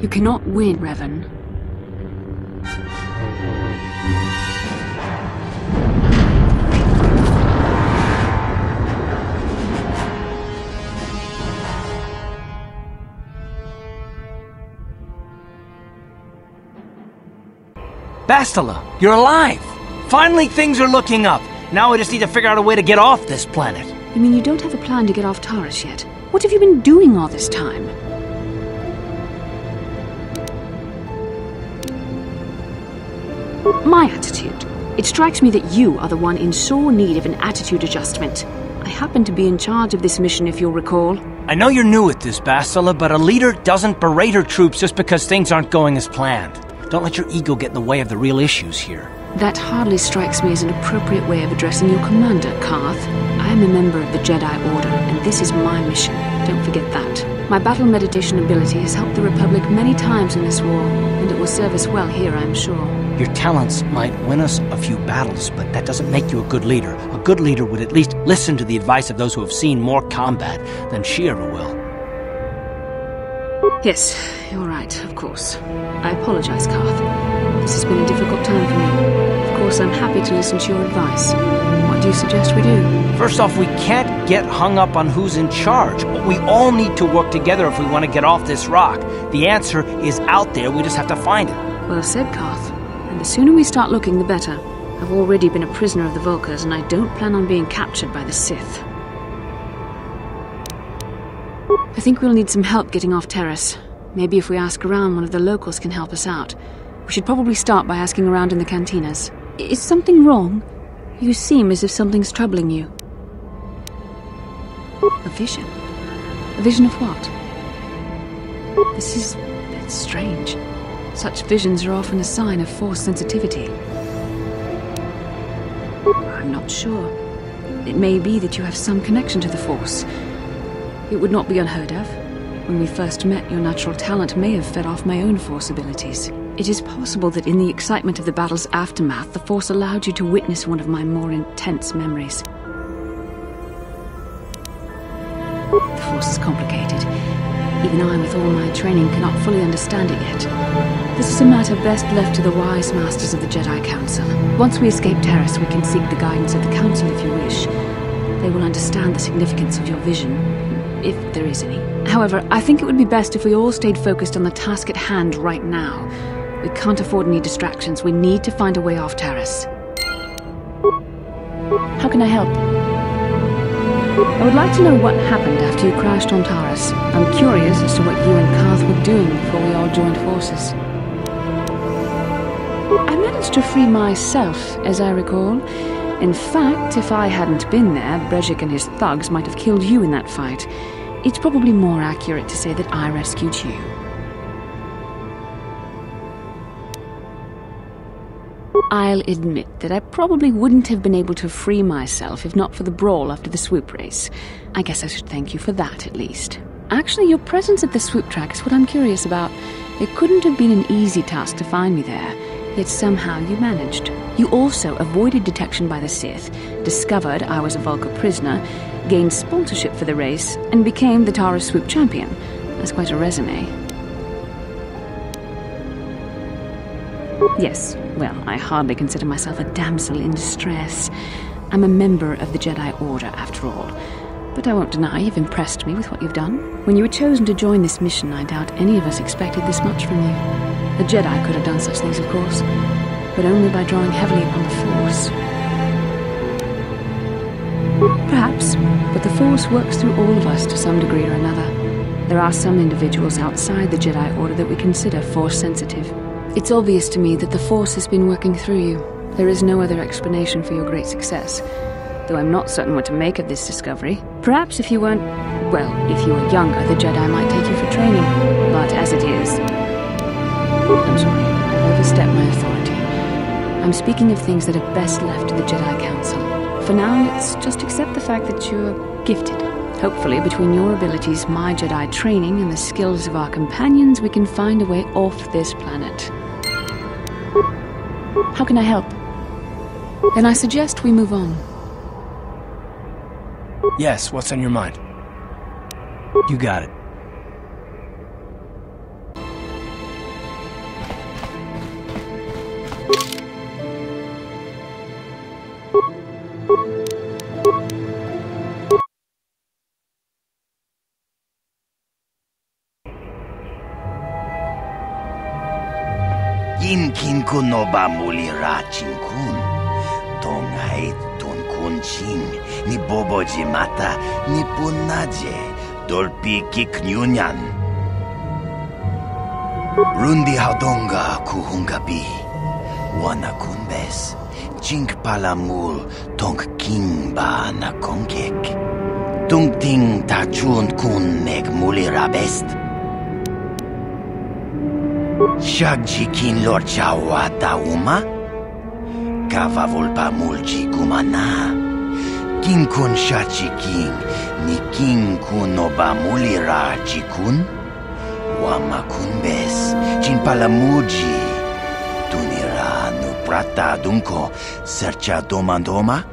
You cannot win, Revan. Bastila, you're alive! Finally things are looking up. Now we just need to figure out a way to get off this planet. You mean you don't have a plan to get off Taurus yet? What have you been doing all this time? My attitude. It strikes me that you are the one in sore need of an attitude adjustment. I happen to be in charge of this mission, if you'll recall. I know you're new at this, Bastila, but a leader doesn't berate her troops just because things aren't going as planned. Don't let your ego get in the way of the real issues here. That hardly strikes me as an appropriate way of addressing your commander, Karth. I am a member of the Jedi Order, and this is my mission. Don't forget that. My battle meditation ability has helped the Republic many times in this war, and it will serve us well here, I'm sure. Your talents might win us a few battles, but that doesn't make you a good leader. A good leader would at least listen to the advice of those who have seen more combat than she ever will. Yes, you're right, of course. I apologize, Karth. This has been a difficult time for me. Of course, I'm happy to listen to your advice. What do you suggest we do? First off, we can't get hung up on who's in charge. We all need to work together if we want to get off this rock. The answer is out there, we just have to find it. Well said, Karth. And the sooner we start looking, the better. I've already been a prisoner of the Vulkars, and I don't plan on being captured by the Sith. I think we'll need some help getting off Terrace. Maybe if we ask around, one of the locals can help us out. We should probably start by asking around in the cantinas. Is something wrong? You seem as if something's troubling you. A vision? A vision of what? It's strange. Such visions are often a sign of Force sensitivity. I'm not sure. It may be that you have some connection to the Force. It would not be unheard of. When we first met, your natural talent may have fed off my own Force abilities. It is possible that in the excitement of the battle's aftermath, the Force allowed you to witness one of my more intense memories. The Force is complicated. Even I, with all my training, cannot fully understand it yet. This is a matter best left to the wise masters of the Jedi Council. Once we escape Terrace, we can seek the guidance of the Council if you wish. They will understand the significance of your vision, if there is any. However, I think it would be best if we all stayed focused on the task at hand right now. We can't afford any distractions. We need to find a way off Terrace. How can I help? I would like to know what happened after you crashed on Taurus. I'm curious as to what you and Karth were doing before we all joined forces. I managed to free myself, as I recall. In fact, if I hadn't been there, Brejik and his thugs might have killed you in that fight. It's probably more accurate to say that I rescued you. I'll admit that I probably wouldn't have been able to free myself if not for the brawl after the Swoop race. I guess I should thank you for that, at least. Actually, your presence at the Swoop track is what I'm curious about. It couldn't have been an easy task to find me there, yet somehow you managed. You also avoided detection by the Sith, discovered I was a Vulkar prisoner, gained sponsorship for the race, and became the Taurus Swoop champion. That's quite a resume. Yes, well, I hardly consider myself a damsel in distress. I'm a member of the Jedi Order, after all. But I won't deny you've impressed me with what you've done. When you were chosen to join this mission, I doubt any of us expected this much from you. The Jedi could have done such things, of course, but only by drawing heavily upon the Force. Perhaps, but the Force works through all of us to some degree or another. There are some individuals outside the Jedi Order that we consider Force-sensitive. It's obvious to me that the Force has been working through you. There is no other explanation for your great success, though I'm not certain what to make of this discovery. Perhaps if you weren't... well, if you were younger, the Jedi might take you for training, but as it is... I'm sorry, I've overstepped my authority. I'm speaking of things that are best left to the Jedi Council. For now, let's just accept the fact that you're gifted. Hopefully, between your abilities, my Jedi training, and the skills of our companions, we can find a way off this planet. How can I help? Then I suggest we move on. Yes, what's on your mind? You got it. kin kun no ba muli ra chin kun. Tong hai ton kun ching ni bobo jimata ni punaje dolpi kiknyunyan. Rundi haudonga kuhungabi. Wana kunbes. Chink palamul tong king ba na kongkek. Tung ting ta chun kun nek muli rabest. Shagji kin lor chawata uma. Kava volpa mulji kumana. King kun shachi king. Ni king kun oba muli ra jikun. Wama kunbes. Chin palamuji. Tunira no prata dunko. Sercha domandoma.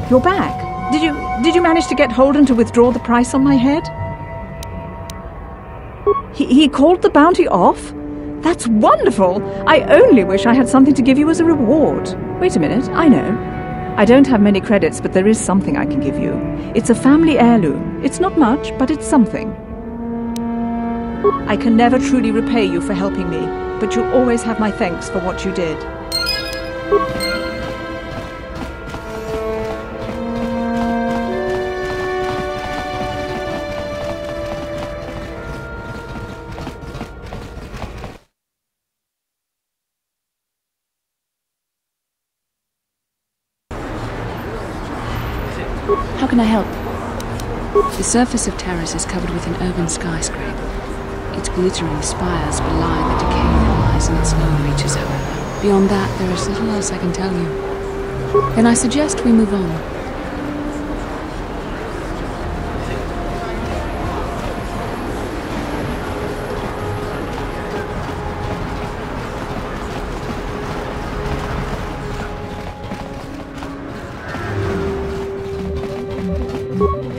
You're back. Did you manage to get Holden to withdraw the price on my head? He called the bounty off? That's wonderful! I only wish I had something to give you as a reward. Wait a minute, I know. I don't have many credits, but there is something I can give you. It's a family heirloom. It's not much, but it's something. I can never truly repay you for helping me, but you'll always have my thanks for what you did. How can I help? The surface of Terrace is covered with an urban skyscraper. Its glittering spires belie the decay that lies in its lower reaches, however. Beyond that, there is little else I can tell you. Then I suggest we move on.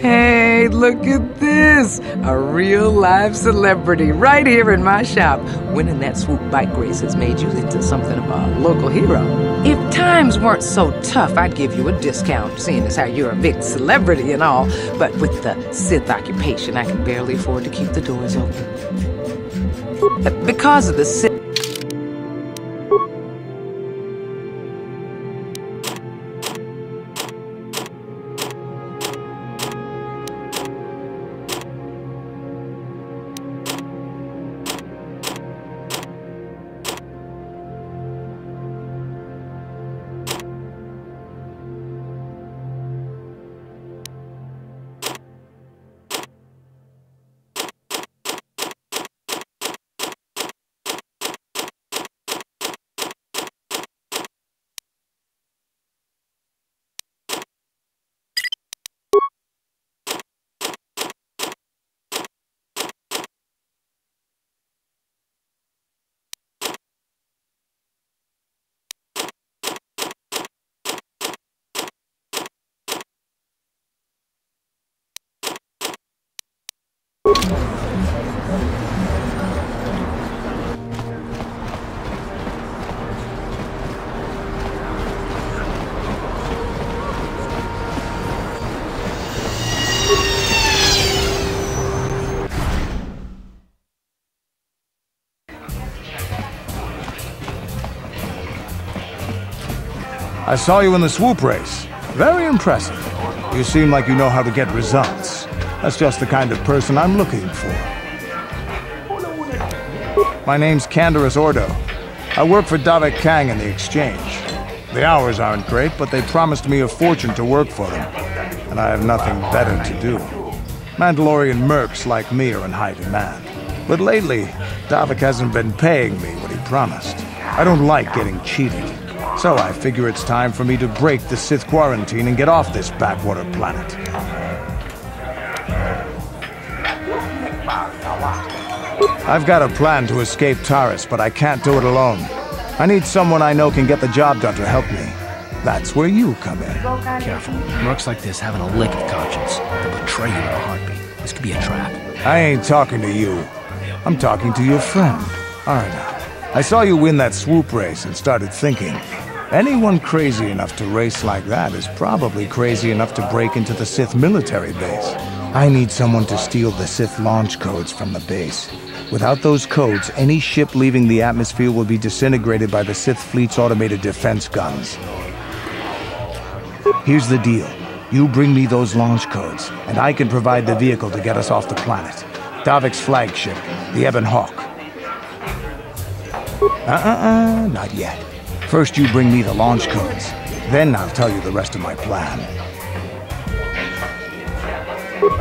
Hey, look at this! A real live celebrity right here in my shop. Winning that Swoop bike race has made you into something of a local hero. If times weren't so tough, I'd give you a discount, seeing as how you're a big celebrity and all. But with the Sith occupation, I can barely afford to keep the doors open. Because of the Sith... I saw you in the Swoop race. Very impressive. You seem like you know how to get results. That's just the kind of person I'm looking for. My name's Canderous Ordo. I work for Davik Kang in the Exchange. The hours aren't great, but they promised me a fortune to work for them, and I have nothing better to do. Mandalorian mercs like me are in high demand. But lately, Davik hasn't been paying me what he promised. I don't like getting cheated. So I figure it's time for me to break the Sith quarantine and get off this backwater planet. I've got a plan to escape Taris, but I can't do it alone. I need someone I know can get the job done to help me. That's where you come in. Careful. Mercs like this having a lick of conscience. They'll betray you in a heartbeat. This could be a trap. I ain't talking to you. I'm talking to your friend. Alright now. I saw you win that swoop race and started thinking. Anyone crazy enough to race like that is probably crazy enough to break into the Sith military base. I need someone to steal the Sith launch codes from the base. Without those codes, any ship leaving the atmosphere will be disintegrated by the Sith fleet's automated defense guns. Here's the deal. You bring me those launch codes, and I can provide the vehicle to get us off the planet. Davik's flagship, the Ebon Hawk. Not yet. First you bring me the launch codes. Then I'll tell you the rest of my plan.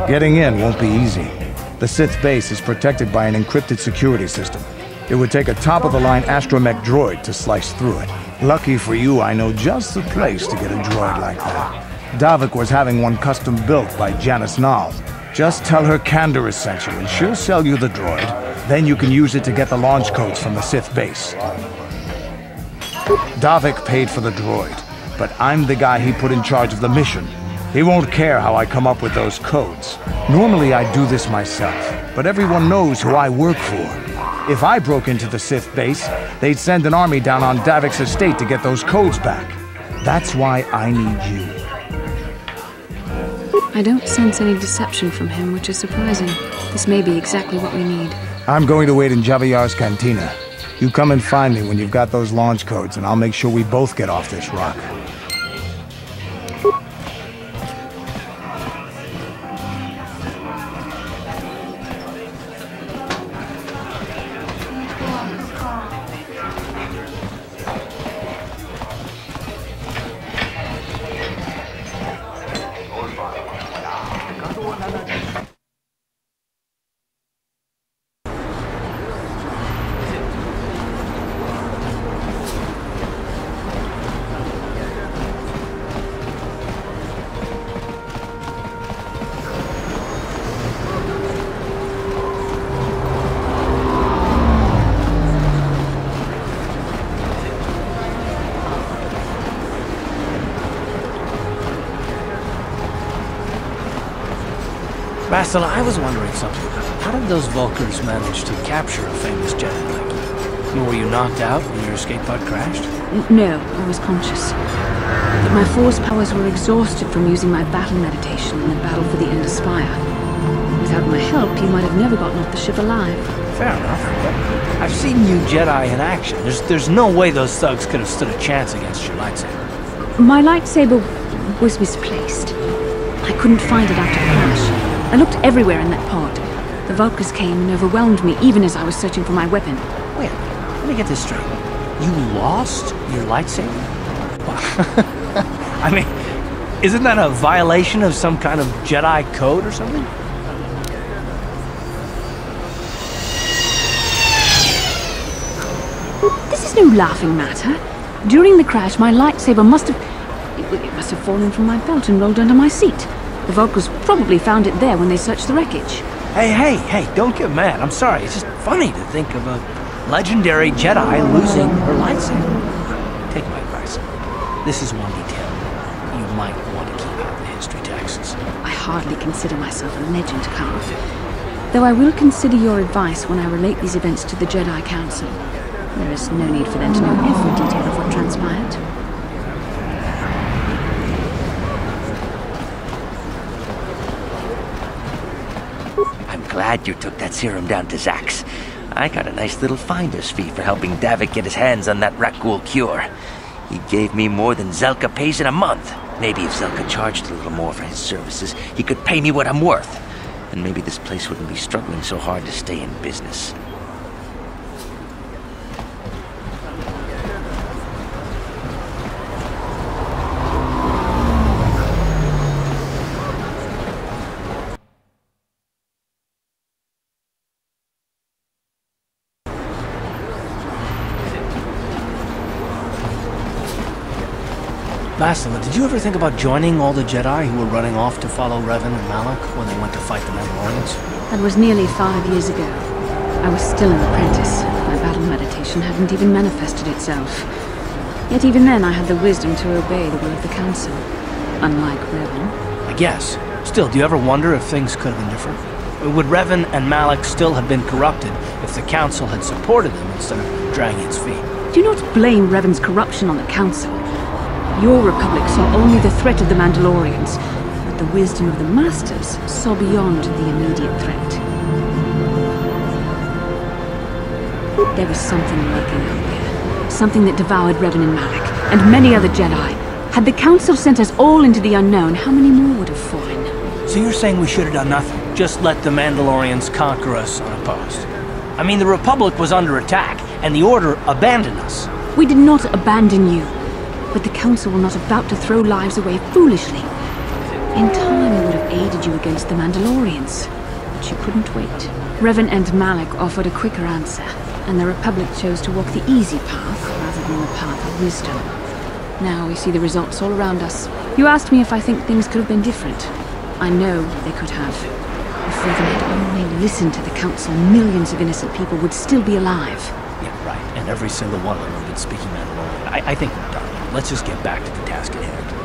Getting in won't be easy. The Sith base is protected by an encrypted security system. It would take a top-of-the-line astromech droid to slice through it. Lucky for you, I know just the place to get a droid like that. Davik was having one custom built by Janice Nall. Just tell her Canderous sent you, and she'll sell you the droid. Then you can use it to get the launch codes from the Sith base. Davik paid for the droid, but I'm the guy he put in charge of the mission. He won't care how I come up with those codes. Normally I'd do this myself, but everyone knows who I work for. If I broke into the Sith base, they'd send an army down on Davik's estate to get those codes back. That's why I need you. I don't sense any deception from him, which is surprising. This may be exactly what we need. I'm going to wait in Javiyar's cantina. You come and find me when you've got those launch codes, and I'll make sure we both get off this rock. Bastila, I was wondering something. How did those Vulkars manage to capture a famous Jedi like you? Were you knocked out when your escape pod crashed? No, I was conscious. But my force powers were exhausted from using my battle meditation in the battle for the Ender Spire. Without my help, you might have never gotten off the ship alive. Fair enough, but I've seen you Jedi in action. There's no way those thugs could have stood a chance against your lightsaber. My lightsaber was misplaced. I couldn't find it after the crash. I looked everywhere in that pod. The Vulkars came and overwhelmed me even as I was searching for my weapon. Wait, let me get this straight. You lost your lightsaber? I mean, isn't that a violation of some kind of Jedi code or something? This is no laughing matter. During the crash, my lightsaber must have fallen from my belt and rolled under my seat. The Vulkars probably found it there when they searched the wreckage. Hey, don't get mad. I'm sorry. It's just funny to think of a legendary Jedi losing her lightsaber. Take my advice. This is one detail you might want to keep out of the history texts. I hardly consider myself a legend, Carl. Though I will consider your advice when I relate these events to the Jedi Council. There is no need for them to know every detail of what transpired. Glad you took that serum down to Zax's. I got a nice little finder's fee for helping Davik get his hands on that Rakghoul cure. He gave me more than Zelka pays in a month. Maybe if Zelka charged a little more for his services, he could pay me what I'm worth. And maybe this place wouldn't be struggling so hard to stay in business. Bastila, did you ever think about joining all the Jedi who were running off to follow Revan and Malak when they went to fight the Mandalorians? That was nearly 5 years ago. I was still an apprentice. My battle meditation hadn't even manifested itself. Yet even then I had the wisdom to obey the will of the Council. Unlike Revan. I guess. Still, do you ever wonder if things could have been different? Would Revan and Malak still have been corrupted if the Council had supported them instead of dragging its feet? Do not blame Revan's corruption on the Council. Your Republic saw only the threat of the Mandalorians, but the wisdom of the Masters saw beyond the immediate threat. There was something lurking out there. Something that devoured Revan and Malak, and many other Jedi. Had the Council sent us all into the unknown, how many more would have fallen? So you're saying we should have done nothing? Just let the Mandalorians conquer us unopposed? I mean, the Republic was under attack, and the Order abandoned us. We did not abandon you, but the Council were not about to throw lives away foolishly. In time, we would have aided you against the Mandalorians, but you couldn't wait. Revan and Malak offered a quicker answer, and the Republic chose to walk the easy path rather than the path of wisdom. Now we see the results all around us. You asked me if I think things could have been different. I know they could have. If Revan had only listened to the Council, millions of innocent people would still be alive. Yeah, right. And every single one of them had been speaking Mandalorian. I think we're done. Let's just get back to the task at hand.